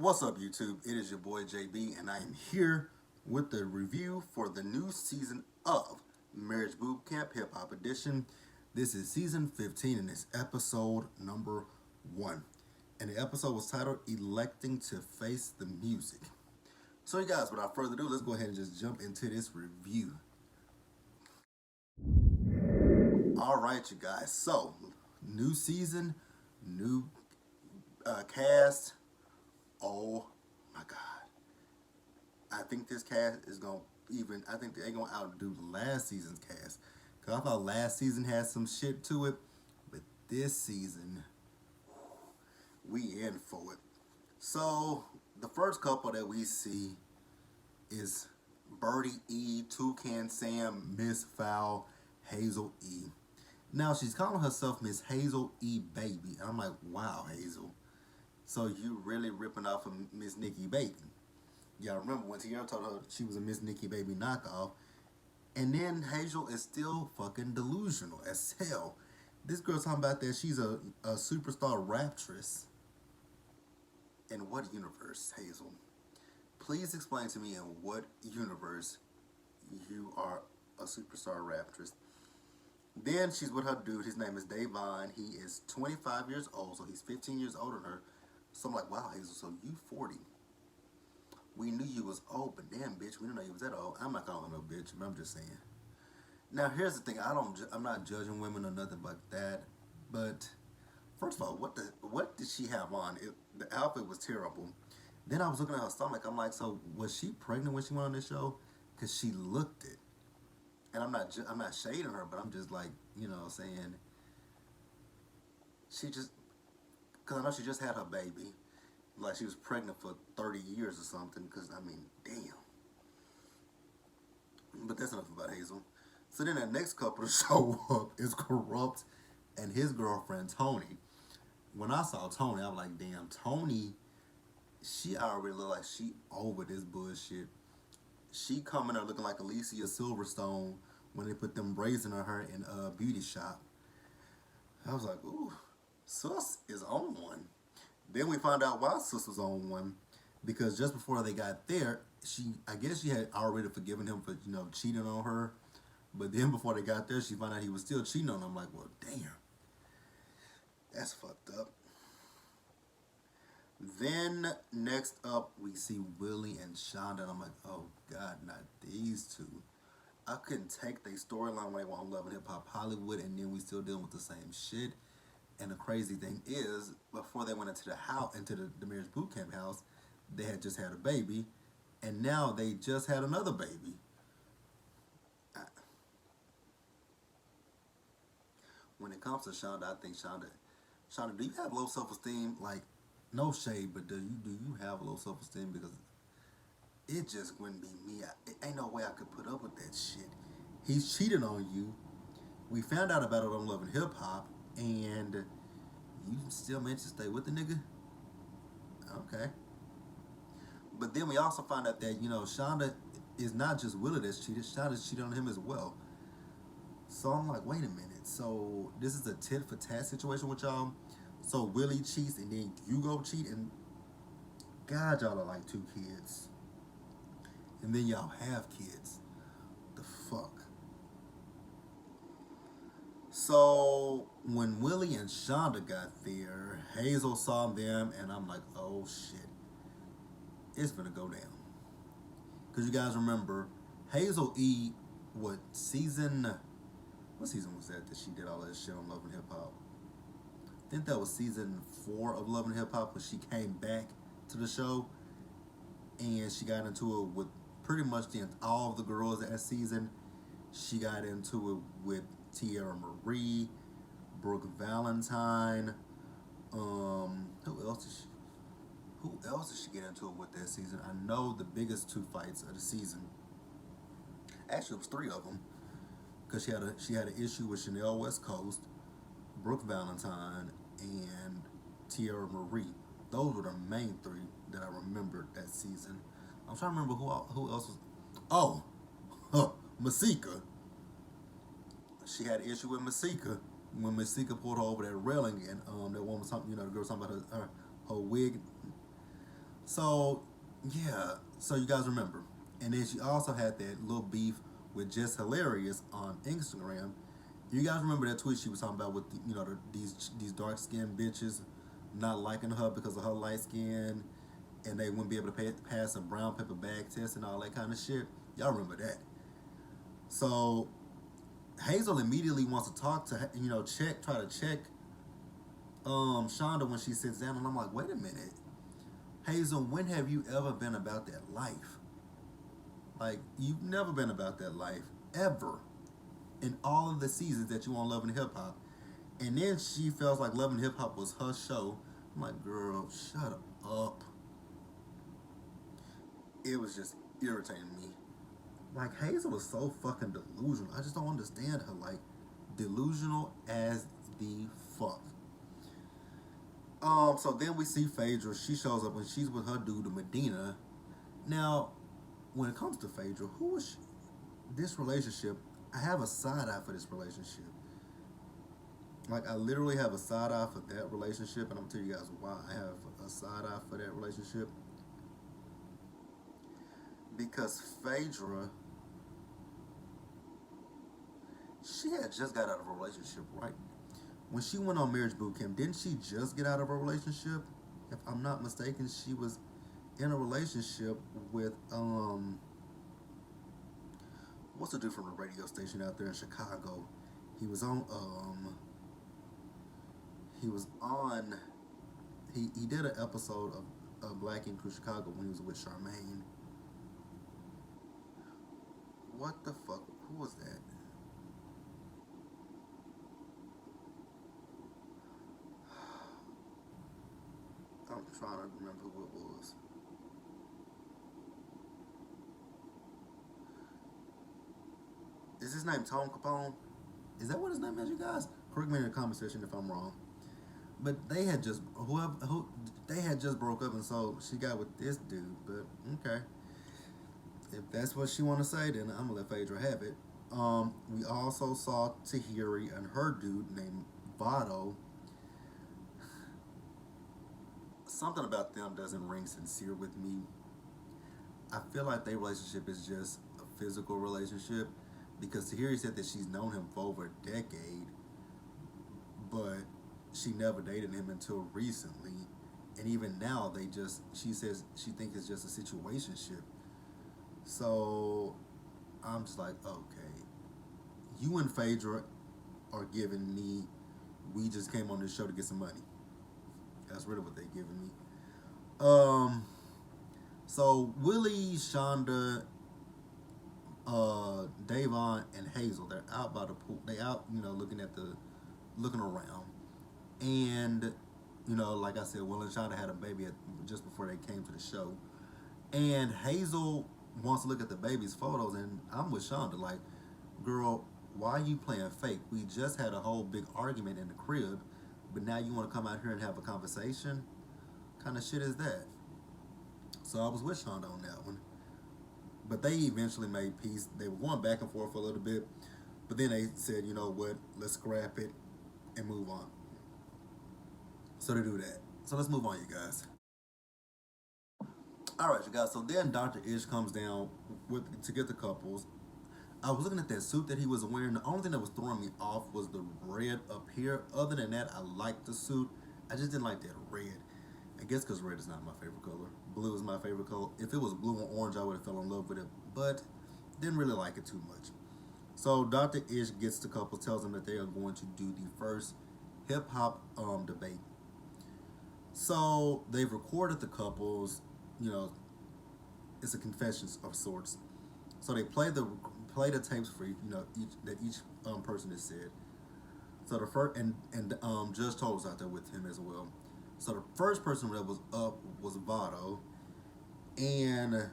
What's up, YouTube? It is your boy JB, and I am here with the review for the new season of Marriage Bootcamp Hip Hop Edition. This is season 15, and it's episode number 1. And the episode was titled Electing to Face the Music. So, you guys, without further ado, let's go ahead and just jump into this review. Alright, you guys. So, new season, new cast. Oh my God. I think this cast is going to I think they're going to outdo last season's cast. Because I thought last season had some shit to it. But this season, we in for it. So, the first couple that we see is Birdie E, Toucan Sam, Miss Fowl, Hazel E. Now, she's calling herself Miss Hazel E Baby. And I'm like, wow, Hazel. So you really ripping off of Miss Nikki Baby. Y'all remember when Tierra told her she was a Miss Nikki Baby knockoff. And then Hazel is still fucking delusional as hell. This girl talking about that she's a superstar raptress. In what universe, Hazel? Please explain to me in what universe you are a superstar raptress. Then she's with her dude. His name is Davon. He is 25 years old, so he's 15 years older than her. So I'm like, wow, Hazel, so you 40. We knew you was old, but damn, bitch, we didn't know you was that old. I'm not calling her no bitch, but I'm just saying. Now, here's the thing. I'm not judging women or nothing like that. But first of all, what did she have on? The outfit was terrible. Then I was looking at her stomach. I'm like, so was she pregnant when she went on this show? Because she looked it. And I'm not shading her, but I'm just like, you know, saying she just. Because I know she just had her baby. Like she was pregnant for 30 years or something. Because, I mean, damn. But that's enough about Hazel. So then the next couple to show up is Corrupt and his girlfriend, Tony. When I saw Tony, I was like, damn, Tony, she already look like she over this bullshit. She coming out looking like Alicia Silverstone when they put them braids in her hair in a beauty shop. I was like, ooh. Sus is on one. Then we found out why Sus was on one, because just before they got there, I guess she had already forgiven him for, you know, cheating on her. But then before they got there, she found out he was still cheating on her. I'm like, well, damn. That's fucked up. Then next up, we see Willie and Shonda. And I'm like, oh God, not these two. I couldn't take their storyline when they were on Love and Hip Hop Hollywood, and then we still dealing with the same shit. And the crazy thing is, before they went into the house, into the Marriage Bootcamp house, they had just had a baby, and now they just had another baby. When it comes to Shonda, I think Shonda, do you have low self-esteem? Like, no shade, but do you have low self-esteem? Because it just wouldn't be me. It ain't no way I could put up with that shit. He's cheating on you. We found out about it on Love and Hip Hop, and you still managed to stay with the nigga? Okay. But then we also found out that, you know, Shonda is not just Willie that's cheated. Shonda's cheated on him as well. So I'm like, wait a minute. So this is a tit for tat situation with y'all. So Willie cheats and then you go cheat, and God, y'all are like 2 kids. And then y'all have kids. The fuck? So when Willie and Shonda got there, Hazel saw them, and I'm like, oh shit. It's gonna go down. Because you guys remember, Hazel E, what season was that she did all that shit on Love and Hip Hop? I think that was season 4 of Love and Hip Hop, when she came back to the show, and she got into it with pretty much all of the girls that season. She got into it with Tierra Marie, Brooke Valentine. Who else did she get into it with that season? I know the biggest 2 fights of the season. Actually, it was 3 of them, because she had an issue with Chanel West Coast, Brooke Valentine, and Tierra Marie. Those were the main 3 that I remembered that season. I'm trying to remember who else was. Oh, Masika. She had an issue with Masika when Masika pulled her over that railing, and that woman was talking, you know, the girl was talking about her wig. So, yeah. So you guys remember. And then she also had that little beef with Just Hilarious on Instagram. You guys remember that tweet she was talking about with these dark skinned bitches not liking her because of her light skin, and they wouldn't be able to pass a brown paper bag test and all that kind of shit. Y'all remember that? So Hazel immediately wants to talk to try to check Shonda when she sits down, and I'm like, wait a minute, Hazel, when have you ever been about that life? Like, you've never been about that life ever in all of the seasons that you on Love and Hip Hop. And then she feels like Love and Hip Hop was her show. I'm like, girl, shut up. It was just irritating me. Like, Hazel was so fucking delusional. I just don't understand her. Like, delusional as the fuck. So then we see Phaedra. She shows up and she's with her dude, Medina. Now, when it comes to Phaedra, who is she? This relationship, I have a side eye for this relationship. Like, I literally have a side eye for that relationship, and I'm gonna tell you guys why I have a side eye for that relationship. Because Phaedra, she had just got out of a relationship, right? When she went on Marriage Bootcamp, didn't she just get out of a relationship? If I'm not mistaken, she was in a relationship with what's the dude from the radio station out there in Chicago? He was on he did an episode of Black Ink Crew Chicago when he was with Charmaine. What the fuck? Who was that? I'm trying to remember who it was. Is his name Tom Capone? Is that what his name is, you guys? Correct me in the comment section if I'm wrong. But they had just they had just broke up, and so she got with this dude. But okay, if that's what she want to say, then I'm gonna let Phaedra have it. We also saw Tahiri and her dude named Vado. Something about them doesn't ring sincere with me. I feel like their relationship is just a physical relationship, because Tahiri said that she's known him for over a decade, but she never dated him until recently. And even now, she says she thinks it's just a situationship. So I'm just like, okay, you and Phaedra are giving me, we just came on this show to get some money. That's really what they're giving me. So Willie, Shonda, Davon, and Hazel, they're out by the pool. They out, looking around. And, like I said, Will and Shonda had a baby just before they came to the show. And Hazel wants to look at the baby's photos, and I'm with Shonda, like, girl, why are you playing fake? We just had a whole big argument in the crib, but now you want to come out here and have a conversation? What kind of shit is that? So I was with Shonda on that one. But they eventually made peace. They were going back and forth for a little bit, but then they said, you know what, let's scrap it and move on. So they do that. So let's move on, you guys. All right, you guys. So then Dr. Ish comes down to get the couples. I was looking at that suit that he was wearing. The only thing that was throwing me off was the red up here. Other than that, I liked the suit. I just didn't like that red. I guess because red is not my favorite color. Blue is my favorite color. If it was blue and orange, I would have fell in love with it. But didn't really like it too much. So Dr. Ish gets the couple, tells them that they are going to do the first hip-hop debate. So they've recorded the couples. It's a confession of sorts. So they play the tapes for each person has said. So the first and Judge Toll was out there with him as well. So the first person that was up was Vado, and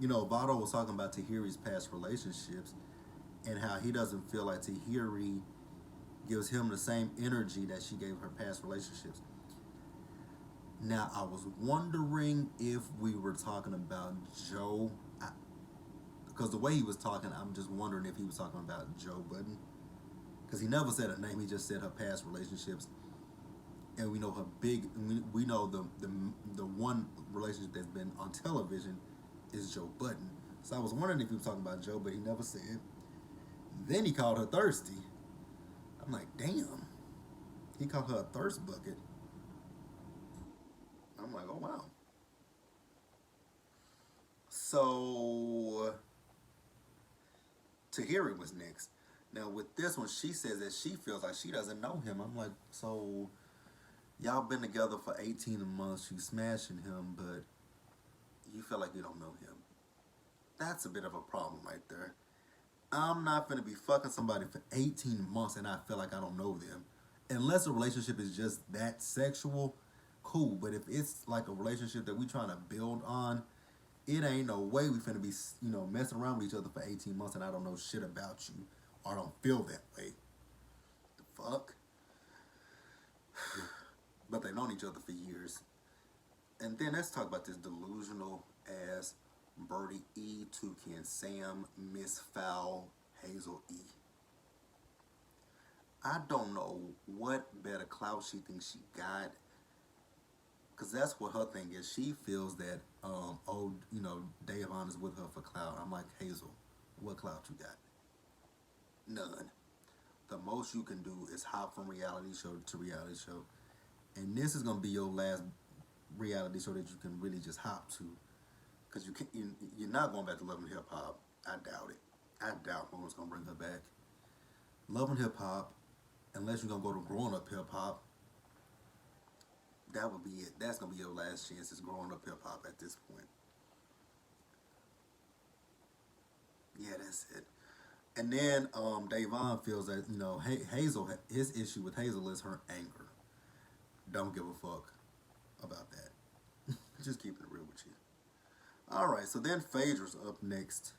Vado was talking about Tahiri's past relationships and how he doesn't feel like Tahiri gives him the same energy that she gave her past relationships. Now I was wondering if we were talking about Joe, because the way he was talking, I'm just wondering if he was talking about Joe Budden, because he never said her name. He just said her past relationships. and we know her big. We know the one relationship that's been on television is Joe Budden. So I was wondering if he was talking about Joe, but he never said. Then he called her thirsty. I'm like, damn. He called her a thirst bucket. I'm like, oh wow. So Tahiri was next. Now with this one, she says that she feels like she doesn't know him. I'm like, so y'all been together for 18 months. You smashing him, but you feel like you don't know him. That's a bit of a problem right there. I'm not gonna be fucking somebody for 18 months and I feel like I don't know them. Unless a relationship is just that sexual, cool. But if it's like a relationship that we trying to build on, it ain't no way we finna be, messing around with each other for 18 months and I don't know shit about you or don't feel that way. The fuck? But they've known each other for years. And then let's talk about this delusional ass Birdie E, Toucan Sam, Miss Fowl, Hazel E. I don't know what better clout she thinks she got. Because that's what her thing is. She feels that, Davon is with her for clout. I'm like, Hazel, what clout you got? None. The most you can do is hop from reality show to reality show. And this is going to be your last reality show that you can really just hop to. Because you're not going back to Love and Hip Hop. I doubt it. I doubt no one's going to bring her back. Love and Hip Hop, unless you're going to go to Growing Up Hip Hop, that would be it. That's going to be your last chance is Growing Up Hip Hop at this point. Yeah, that's it. And then Davon feels that, Hazel, his issue with Hazel is her anger. Don't give a fuck about that. Just keeping it real with you. All right, so then Phaedra's up next.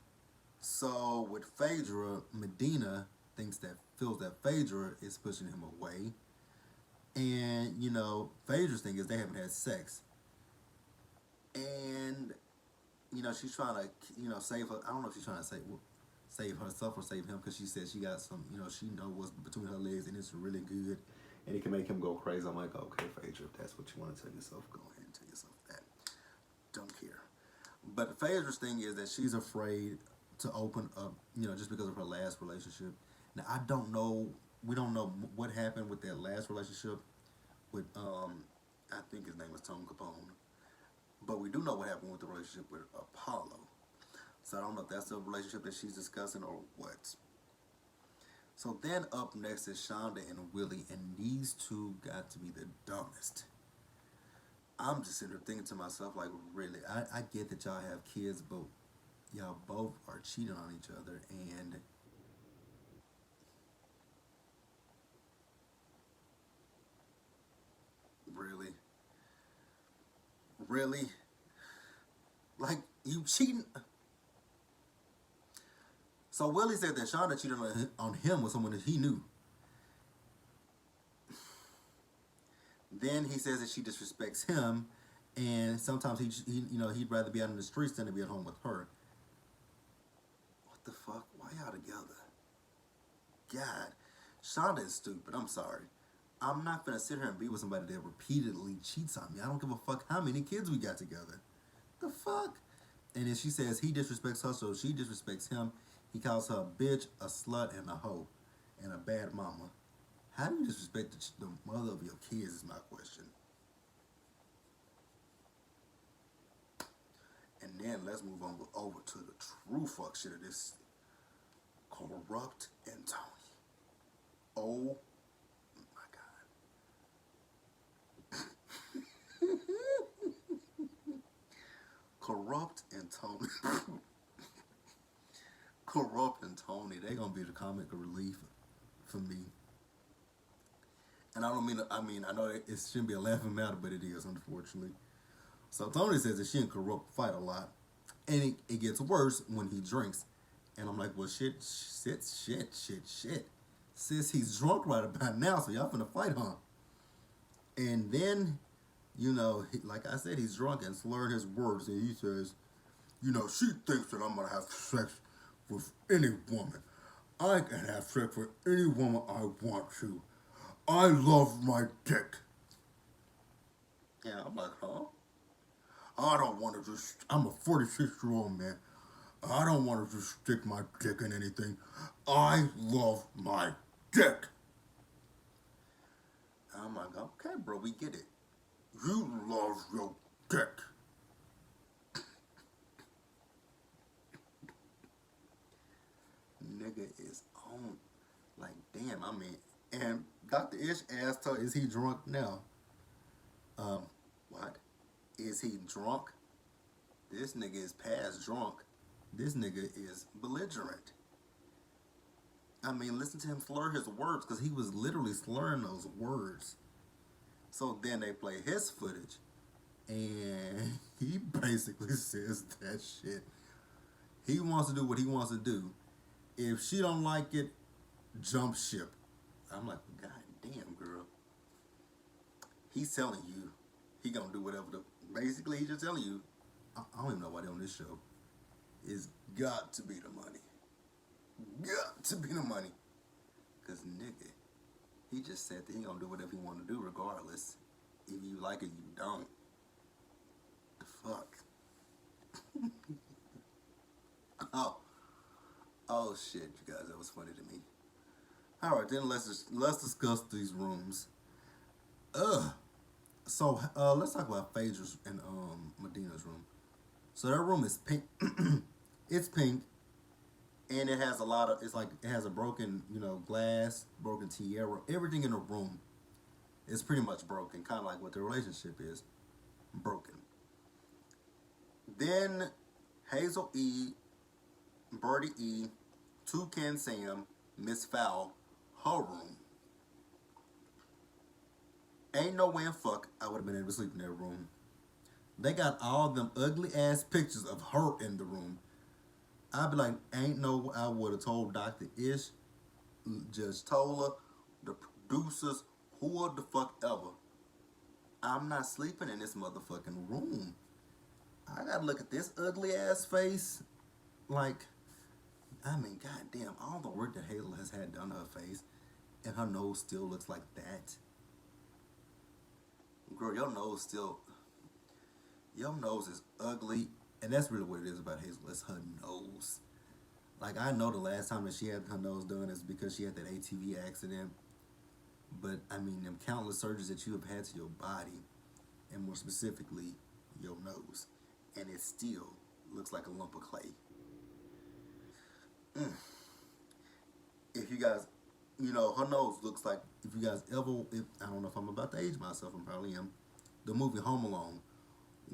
So with Phaedra, Medina feels that Phaedra is pushing him away. And, Phaedra's thing is they haven't had sex. And, she's trying to, save her. I don't know if she's trying to save herself or save him because she says she got some, she knows what's between her legs and it's really good. And it can make him go crazy. I'm like, okay, Phaedra, if that's what you want to tell yourself, go ahead and tell yourself that. Don't care. But Phaedra's thing is that she's afraid to open up, just because of her last relationship. Now, I don't know, we don't know what happened with that last relationship with, I think his name was Tone Capone. But we do know what happened with the relationship with Apollo. So I don't know if that's a relationship that she's discussing or what. So then up next is Shonda and Willie, and these two got to be the dumbest. I'm just sitting there thinking to myself, like, really, I get that y'all have kids, but y'all both are cheating on each other, and really, really, like, you cheating. So Willie said that Shonda cheated on him with someone that he knew. Then he says that she disrespects him, and sometimes he'd rather be out in the streets than to be at home with her. What the fuck? Why y'all together? God, Shonda is stupid. I'm sorry. I'm not gonna sit here and be with somebody that repeatedly cheats on me. I don't give a fuck how many kids we got together. The fuck? And then she says he disrespects her, so she disrespects him. He calls her a bitch, a slut, and a hoe, and a bad mama. How do you disrespect the mother of your kids is my question. And then let's move on over to the true fuck shit of this. Corrupt and Tony. Oh my God. Corrupt and Tony. Corrupt and Tony. They gonna be the comic relief for me. And I don't mean, I know it shouldn't be a laughing matter, but it is, unfortunately. So Tony says that she and Corrupt fight a lot. And it gets worse when he drinks. And I'm like, well, shit. Sis, he's drunk right about now, so y'all finna fight, huh? And then, like I said, he's drunk and slurring his words. And he says, she thinks that I'm gonna have sex with any woman. I can have sex with any woman I want to. I love my dick. And I'm like, huh? I don't want to just, I'm a 46-year-old man. I don't want to just stick my dick in anything. I love my dick. I'm like, okay, bro, we get it. You love your dick. Nigga is on. Like, damn, I mean, and Dr. Ish asked her, is he drunk now? What? Is he drunk? This nigga is past drunk. This nigga is belligerent. I mean, listen to him slur his words, because he was literally slurring those words. So then they play his footage, and he basically says that shit. He wants to do what he wants to do. If she don't like it, jump ship. I'm like, God damn, girl. He's telling you he gonna do whatever. Basically, he's just telling you, I don't even know why they're on this show. It's got to be the money. Got to be the money. Because, nigga, he just said that he gonna do whatever he want to do regardless. If you like it, you don't. The fuck? Oh shit, you guys, that was funny to me. Alright, then let's discuss these rooms. So let's talk about Phaedra's and Medina's room. So their room is pink. It's pink, and it has a lot of. It's like it has a broken, glass, broken tiara. Everything in the room is pretty much broken, kind of like what their relationship is, broken. Then Hazel E, Birdie E, Toucan Sam, Miss Fowl, her room. Ain't no way in fuck I would have been able to sleep in their room. They got all them ugly ass pictures of her in the room. I'd be like, ain't no, I would have told Dr. Ish, Judge Tola, the producers, who the fuck ever. I'm not sleeping in this motherfucking room. I gotta look at this ugly ass face. Like, I mean, goddamn, all the work that Hazel has had done to her face, and her nose still looks like that. Girl, your nose is ugly. And that's really what it is about Hazel. It's her nose. Like, I know the last time that she had her nose done is because she had that ATV accident. But, I mean, them countless surgeries that you have had to your body, and more specifically, your nose. And it still looks like a lump of clay. If you guys, her nose looks like, if you guys ever, I don't know if I'm about to age myself, I probably am, the movie Home Alone,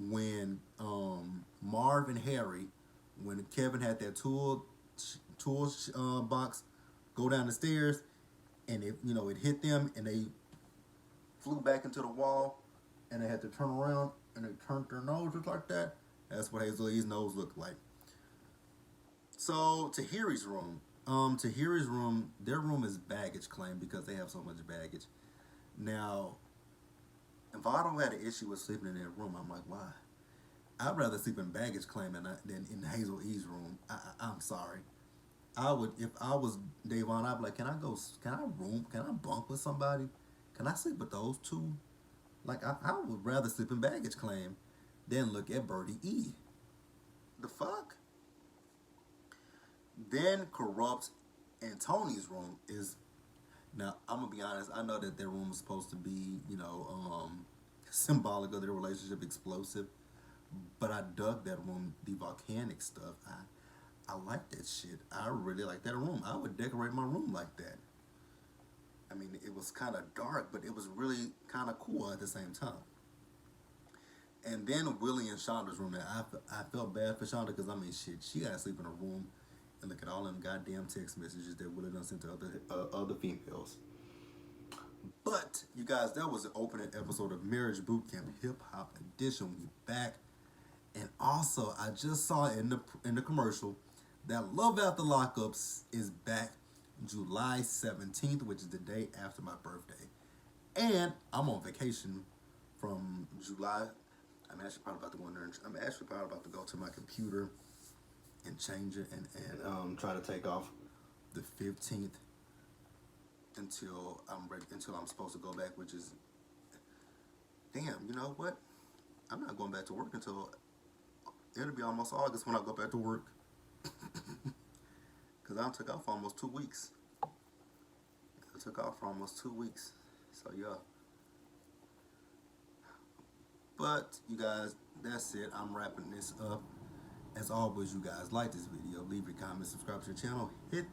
when Marv and Harry, when Kevin had that tool box go down the stairs, and it hit them, and they flew back into the wall, and they had to turn around, and they turned their noses like that. That's what Hazel E's nose looked like. So Tahiri's room, their room is baggage claim because they have so much baggage. Now, if I don't have an issue with sleeping in their room, I'm like, why? I'd rather sleep in baggage claim than in Hazel E's room. I'm sorry. I would, if I was Davon, I'd be like, can I bunk with somebody? Can I sleep with those two? Like, I would rather sleep in baggage claim than look at Birdie E. The fuck? Then Corrupt and Tony's room is, now I'm gonna be honest, I know that their room is supposed to be, symbolic of their relationship, explosive, but I dug that room, the volcanic stuff. I like that shit. I really like that room. I would decorate my room like that. I mean, it was kind of dark, but it was really kind of cool at the same time. And then Willie and Shonda's room. Now, I felt bad for Shonda because, I mean, shit, she got to sleep in a room and look at all them goddamn text messages that Willie done sent to other females. But, you guys, that was the opening episode of Marriage Bootcamp Hip Hop Edition. We back. And also, I just saw in the commercial that Love After Lockups is back July 17th, which is the day after my birthday. And I'm on vacation from July. I'm actually probably about to go to my computer and change it and try to take off the 15th until I'm ready, until I'm supposed to go back, which is damn, you know what? I'm not going back to work until it'll be almost August when I go back to work. Because I took off for almost 2 weeks. I took off for almost 2 weeks. So, yeah. But, you guys, that's it. I'm wrapping this up. As always, you guys, like this video, leave a comment, subscribe to the channel, hit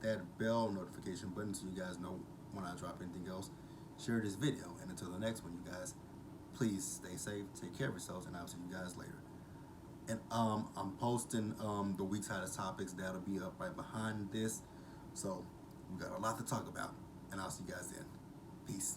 that bell notification button so you guys know when I drop anything else. Share this video, and until the next one, you guys, please stay safe, take care of yourselves, and I'll see you guys later. And I'm posting the week's hottest topics. That'll be up right behind this. So we got a lot to talk about, and I'll see you guys then. Peace.